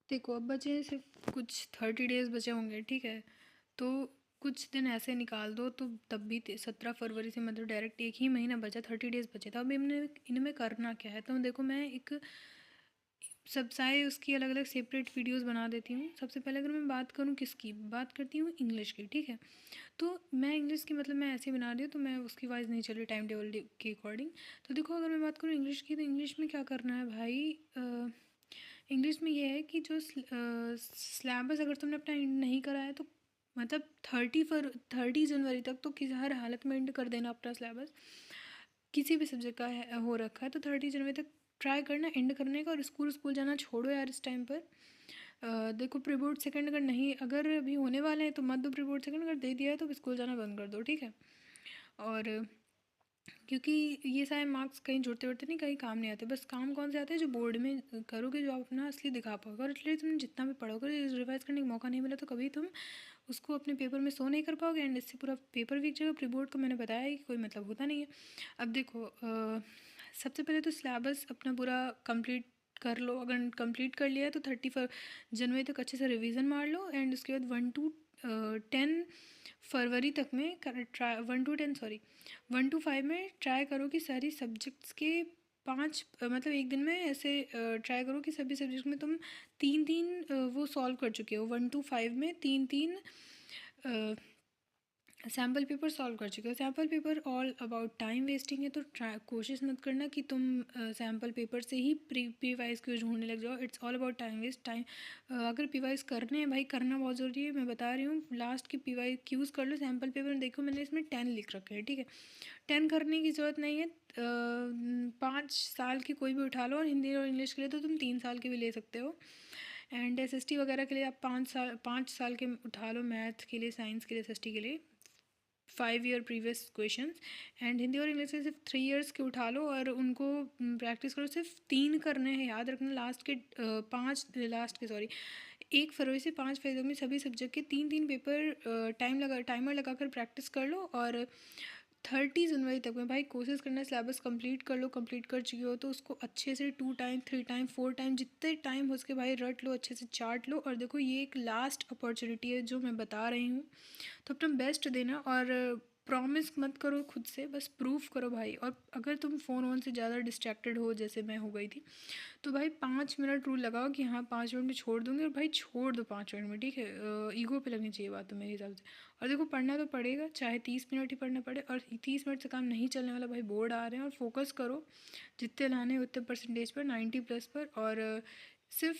देखो अब बचे हैं सिर्फ कुछ 30 डेज़ बचे होंगे, ठीक है। तो कुछ दिन ऐसे निकाल दो, तो तब भी 17 फरवरी से मतलब डायरेक्ट एक ही महीना बचा, 30 डेज़ बचे। तो अब इनमें करना क्या है, तो देखो मैं एक सब सारे उसकी अलग अलग सेपरेट वीडियोस बना देती हूँ। सबसे पहले अगर मैं बात करूँ किसकी बात करती हूँ, इंग्लिश की, ठीक है। तो मैं इंग्लिश की मतलब मैं ऐसे बना रही हूँ, तो मैं उसकी वाइज नहीं चल रही टाइम टेबल के अकॉर्डिंग। तो देखो अगर मैं बात करूँ इंग्लिश की, तो इंग्लिश में क्या करना है भाई, इंग्लिश में ये है कि जो सिलेबस अगर तुमने अपना एंड नहीं करा है, तो मतलब 30 जनवरी तक तो किसी हर हालत में एंड कर देना अपना सिलेबस। किसी भी सब्जेक्ट का हो रखा है तो 30 जनवरी तक ट्राई करना एंड करने का। और स्कूल स्कूल जाना छोड़ो यार इस टाइम पर। देखो प्री बोर्ड सेकंड अगर अभी होने वाले हैं तो मत दो प्री बोर्ड सेकंड, अगर दे दिया है तो स्कूल जाना बंद कर दो, ठीक है। और क्योंकि ये सारे मार्क्स कहीं जुड़ते उड़ते नहीं, कहीं काम नहीं आते। बस काम कौन से आते हैं, जो बोर्ड में करोगे, जो आप अपना असली दिखा पाओगे। और इसलिए तुम जितना भी पढ़ोगे, रिवाइज करने का मौका नहीं मिला तो कभी तुम उसको अपने पेपर में शो नहीं कर पाओगे, एंड इससे पूरा पेपर वीक जाएगा। प्री बोर्ड का मैंने बताया है कि कोई मतलब होता नहीं है। अब देखो सबसे पहले तो सिलेबस अपना पूरा कंप्लीट कर लो। अगर कंप्लीट कर लिया है तो 30 जनवरी तक अच्छे से रिवीजन मार लो। एंड उसके बाद 1 to 10 फरवरी तक में ट्राई 1 to 5 में ट्राई करो कि सारी सब्जेक्ट्स के पाँच मतलब एक दिन में ऐसे ट्राई करो कि सभी सब्जेक्ट में तुम तीन तीन वो सॉल्व कर चुके हो। 1 to 5 में तीन तीन सैम्पल पेपर सॉल्व कर चुके हो। Sample paper all about time wasting है, तो कोशिश मत करना कि तुम सैम्पल पेपर से ही पी वाइज को ढूंढने लग जाओ। It's all about time waste. अगर पी वाइज करने हैं भाई, करना बहुत ज़रूरी है। मैं बता रही हूँ लास्ट की पी वाई क्यूज़ कर लो। सैम्पल पेपर में देखो मैंने इसमें 10 लिख रखे हैं, ठीक है। 10 करने की ज़रूरत नहीं है। 5 साल की कोई भी उठा लो, और हिंदी और इंग्लिश के लिए तो तुम 3 साल के भी ले सकते हो। एंड एसएसटी वगैरह के लिए आप 5 साल के उठा लो। मैथ के लिए, साइंस के लिए, एसएसटी के लिए 5 year previous question. And Hindi और इंग्लिश से सिर्फ 3 ईयर्स के उठा लो और उनको प्रैक्टिस करो। सिर्फ 3 करने हैं, याद रखना। लास्ट के सॉरी 1 फरवरी से 5 फरवरी में सभी सब्जेक्ट के 3 3 पेपर टाइमर लगा कर प्रैक्टिस कर लो। और 30 जनवरी तक में भाई कोशिश करना सिलेबस कंप्लीट कर लो। कंप्लीट कर चुके हो तो उसको अच्छे से 2 टाइम 3 टाइम 4 टाइम जितने टाइम हो सके भाई रट लो, अच्छे से चाट लो। और देखो ये एक लास्ट अपॉर्चुनिटी है जो मैं बता रही हूँ, तो अपना बेस्ट देना। और प्रॉमिस मत करो खुद से, बस प्रूफ करो भाई। और अगर तुम फ़ोन वोन से ज़्यादा डिस्ट्रैक्टेड हो, जैसे मैं हो गई थी, तो भाई 5 मिनट रूल लगाओ कि हाँ 5 मिनट में छोड़ दूँगी। और भाई छोड़ दो 5 मिनट में, ठीक है। ईगो पे लगनी चाहिए बात तो मेरे हिसाब से। और देखो पढ़ना तो पड़ेगा, चाहे 30 मिनट ही पढ़ना पड़े। और 30 मिनट से काम नहीं चलने वाला भाई, बोर्ड आ रहे हैं। और फोकस करो जितने लाने उतने परसेंटेज पर, 90+ पर। और सिर्फ